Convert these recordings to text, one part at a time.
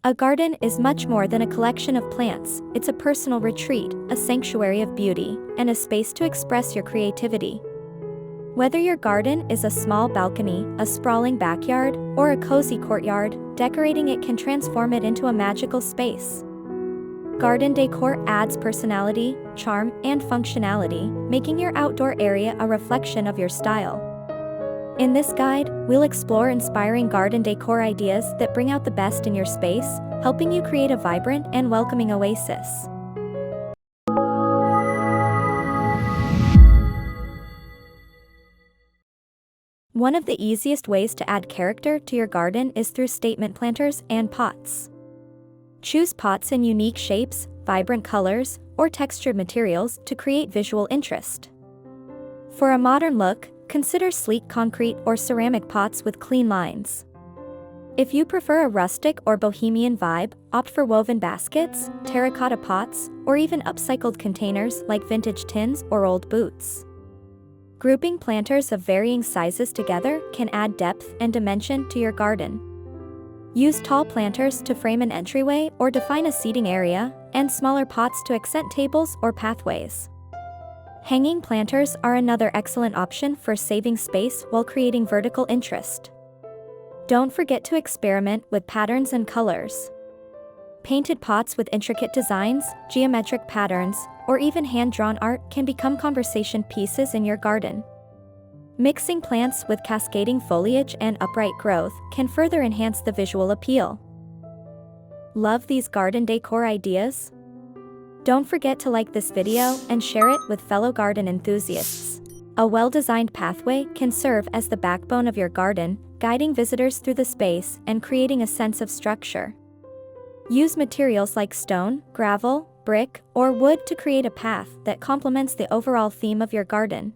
A garden is much more than a collection of plants. It's a personal retreat, a sanctuary of beauty, and a space to express your creativity. Whether your garden is a small balcony, a sprawling backyard, or a cozy courtyard, decorating it can transform it into a magical space. Garden decor adds personality, charm, and functionality, making your outdoor area a reflection of your style. In this guide, we'll explore inspiring garden decor ideas that bring out the best in your space, helping you create a vibrant and welcoming oasis. One of the easiest ways to add character to your garden is through statement planters and pots. Choose pots in unique shapes, vibrant colors, or textured materials to create visual interest. For a modern look, consider sleek concrete or ceramic pots with clean lines. If you prefer a rustic or bohemian vibe, opt for woven baskets, terracotta pots, or even upcycled containers like vintage tins or old boots. Grouping planters of varying sizes together can add depth and dimension to your garden. Use tall planters to frame an entryway or define a seating area, and smaller pots to accent tables or pathways. Hanging planters are another excellent option for saving space while creating vertical interest. Don't forget to experiment with patterns and colors. Painted pots with intricate designs, geometric patterns, or even hand-drawn art can become conversation pieces in your garden. Mixing plants with cascading foliage and upright growth can further enhance the visual appeal. Love these garden decor ideas? Don't forget to like this video and share it with fellow garden enthusiasts. A well-designed pathway can serve as the backbone of your garden, guiding visitors through the space and creating a sense of structure. Use materials like stone, gravel, brick, or wood to create a path that complements the overall theme of your garden.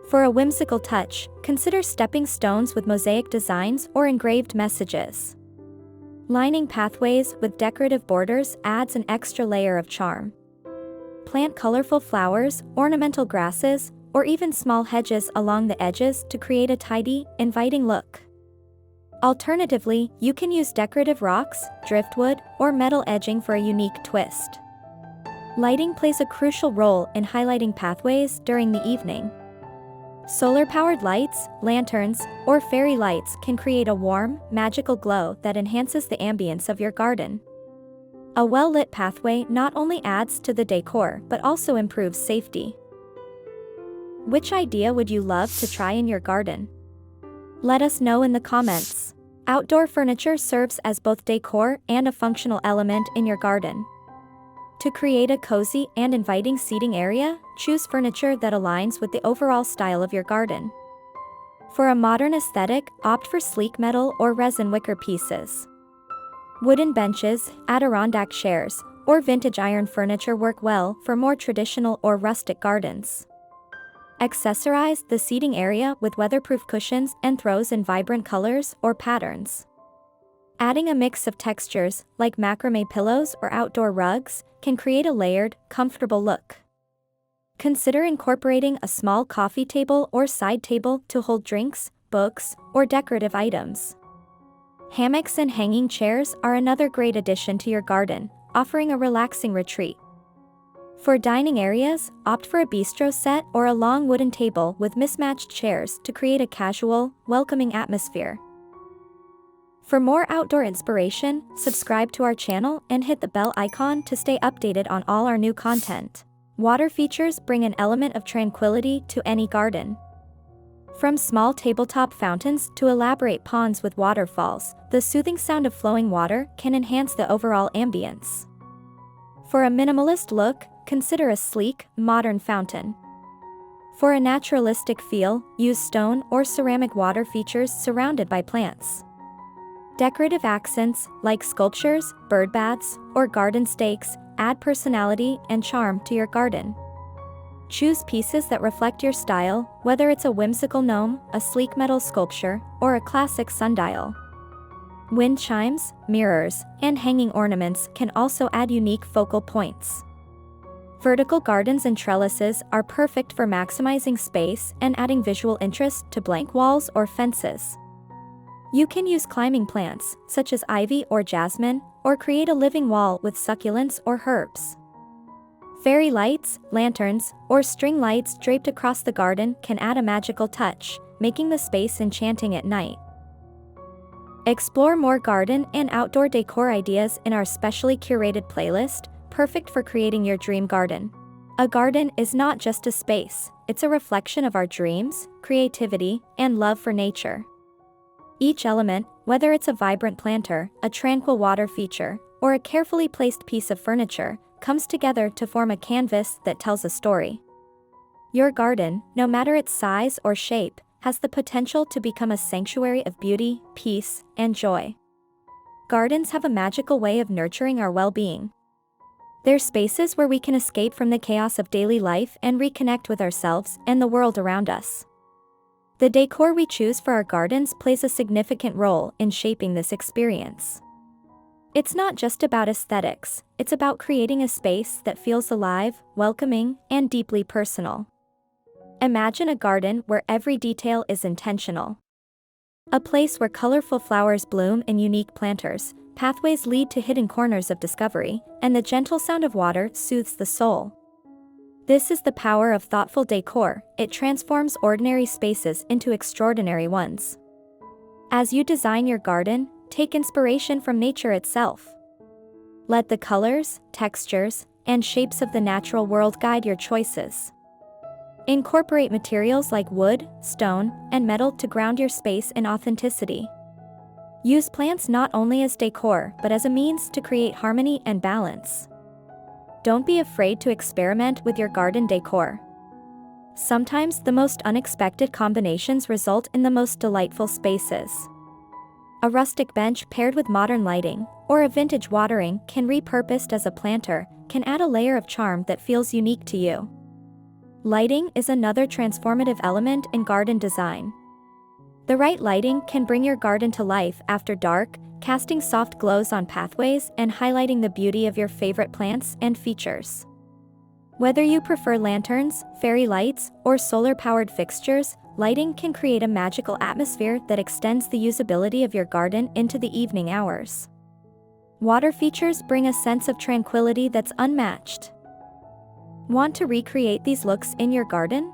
For a whimsical touch, consider stepping stones with mosaic designs or engraved messages. Lining pathways with decorative borders adds an extra layer of charm. Plant colorful flowers, ornamental grasses, or even small hedges along the edges to create a tidy, inviting look. Alternatively, you can use decorative rocks, driftwood, or metal edging for a unique twist. Lighting plays a crucial role in highlighting pathways during the evening. Solar-powered lights, lanterns, or fairy lights can create a warm, magical glow that enhances the ambience of your garden. A well-lit pathway not only adds to the decor but also improves safety. Which idea would you love to try in your garden? Let us know in the comments. Outdoor furniture serves as both decor and a functional element in your garden. To create a cozy and inviting seating area, choose furniture that aligns with the overall style of your garden. For a modern aesthetic, opt for sleek metal or resin wicker pieces. Wooden benches, Adirondack chairs, or vintage iron furniture work well for more traditional or rustic gardens. Accessorize the seating area with weatherproof cushions and throws in vibrant colors or patterns. Adding a mix of textures, like macrame pillows or outdoor rugs, can create a layered, comfortable look. Consider incorporating a small coffee table or side table to hold drinks, books, or decorative items. Hammocks and hanging chairs are another great addition to your garden, offering a relaxing retreat. For dining areas, opt for a bistro set or a long wooden table with mismatched chairs to create a casual, welcoming atmosphere. For more outdoor inspiration, subscribe to our channel and hit the bell icon to stay updated on all our new content. Water features bring an element of tranquility to any garden. From small tabletop fountains to elaborate ponds with waterfalls, the soothing sound of flowing water can enhance the overall ambience. For a minimalist look, consider a sleek, modern fountain. For a naturalistic feel, use stone or ceramic water features surrounded by plants. Decorative accents, like sculptures, bird baths, or garden stakes, add personality and charm to your garden. Choose pieces that reflect your style, whether it's a whimsical gnome, a sleek metal sculpture, or a classic sundial. Wind chimes, mirrors, and hanging ornaments can also add unique focal points. Vertical gardens and trellises are perfect for maximizing space and adding visual interest to blank walls or fences. You can use climbing plants, such as ivy or jasmine, or create a living wall with succulents or herbs. Fairy lights, lanterns, or string lights draped across the garden can add a magical touch, making the space enchanting at night. Explore more garden and outdoor decor ideas in our specially curated playlist, perfect for creating your dream garden. A garden is not just a space, it's a reflection of our dreams, creativity, and love for nature. Each element, whether it's a vibrant planter, a tranquil water feature, or a carefully placed piece of furniture, comes together to form a canvas that tells a story. Your garden, no matter its size or shape, has the potential to become a sanctuary of beauty, peace, and joy. Gardens have a magical way of nurturing our well-being. They're spaces where we can escape from the chaos of daily life and reconnect with ourselves and the world around us. The decor we choose for our gardens plays a significant role in shaping this experience. It's not just about aesthetics, it's about creating a space that feels alive, welcoming, and deeply personal. Imagine a garden where every detail is intentional. A place where colorful flowers bloom in unique planters, pathways lead to hidden corners of discovery, and the gentle sound of water soothes the soul. This is the power of thoughtful decor, it transforms ordinary spaces into extraordinary ones. As you design your garden, take inspiration from nature itself. Let the colors, textures, and shapes of the natural world guide your choices. Incorporate materials like wood, stone, and metal to ground your space in authenticity. Use plants not only as decor but as a means to create harmony and balance. Don't be afraid to experiment with your garden decor. Sometimes the most unexpected combinations result in the most delightful spaces. A rustic bench paired with modern lighting, or a vintage watering can repurposed as a planter, can add a layer of charm that feels unique to you. Lighting is another transformative element in garden design. The right lighting can bring your garden to life after dark, casting soft glows on pathways and highlighting the beauty of your favorite plants and features. Whether you prefer lanterns, fairy lights, or solar-powered fixtures, lighting can create a magical atmosphere that extends the usability of your garden into the evening hours. Water features bring a sense of tranquility that's unmatched. Want to recreate these looks in your garden?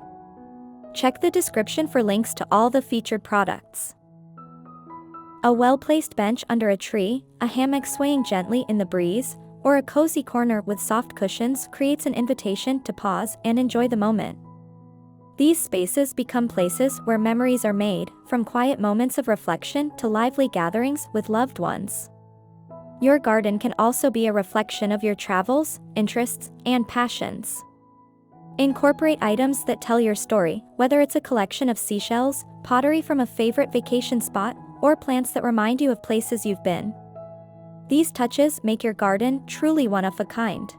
Check the description for links to all the featured products. A well-placed bench under a tree, a hammock swaying gently in the breeze, or a cozy corner with soft cushions creates an invitation to pause and enjoy the moment. These spaces become places where memories are made, from quiet moments of reflection to lively gatherings with loved ones. Your garden can also be a reflection of your travels, interests, and passions. Incorporate items that tell your story, whether it's a collection of seashells, pottery from a favorite vacation spot, or plants that remind you of places you've been. These touches make your garden truly one of a kind.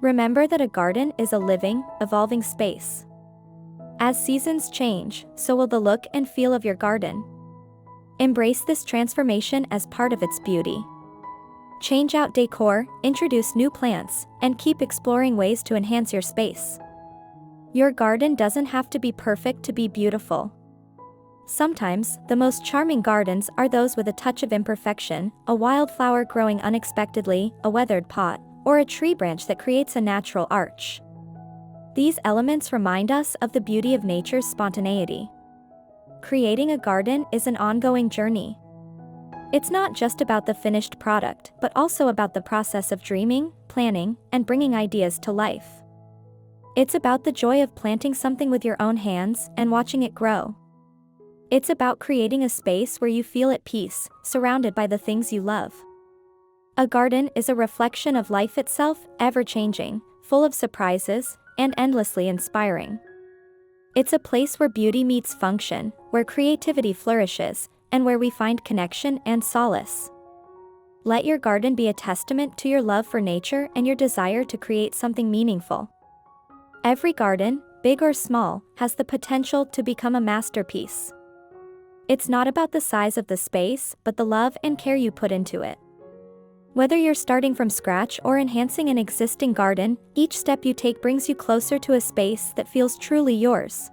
Remember that a garden is a living, evolving space. As seasons change, so will the look and feel of your garden. Embrace this transformation as part of its beauty. Change out decor, introduce new plants, and keep exploring ways to enhance your space. Your garden doesn't have to be perfect to be beautiful. Sometimes, the most charming gardens are those with a touch of imperfection, a wildflower growing unexpectedly, a weathered pot, or a tree branch that creates a natural arch. These elements remind us of the beauty of nature's spontaneity. Creating a garden is an ongoing journey. It's not just about the finished product, but also about the process of dreaming, planning, and bringing ideas to life. It's about the joy of planting something with your own hands and watching it grow. It's about creating a space where you feel at peace, surrounded by the things you love. A garden is a reflection of life itself, ever-changing, full of surprises, and endlessly inspiring. It's a place where beauty meets function, where creativity flourishes, and where we find connection and solace. Let your garden be a testament to your love for nature and your desire to create something meaningful. Every garden, big or small, has the potential to become a masterpiece. It's not about the size of the space, but the love and care you put into it. Whether you're starting from scratch or enhancing an existing garden, each step you take brings you closer to a space that feels truly yours.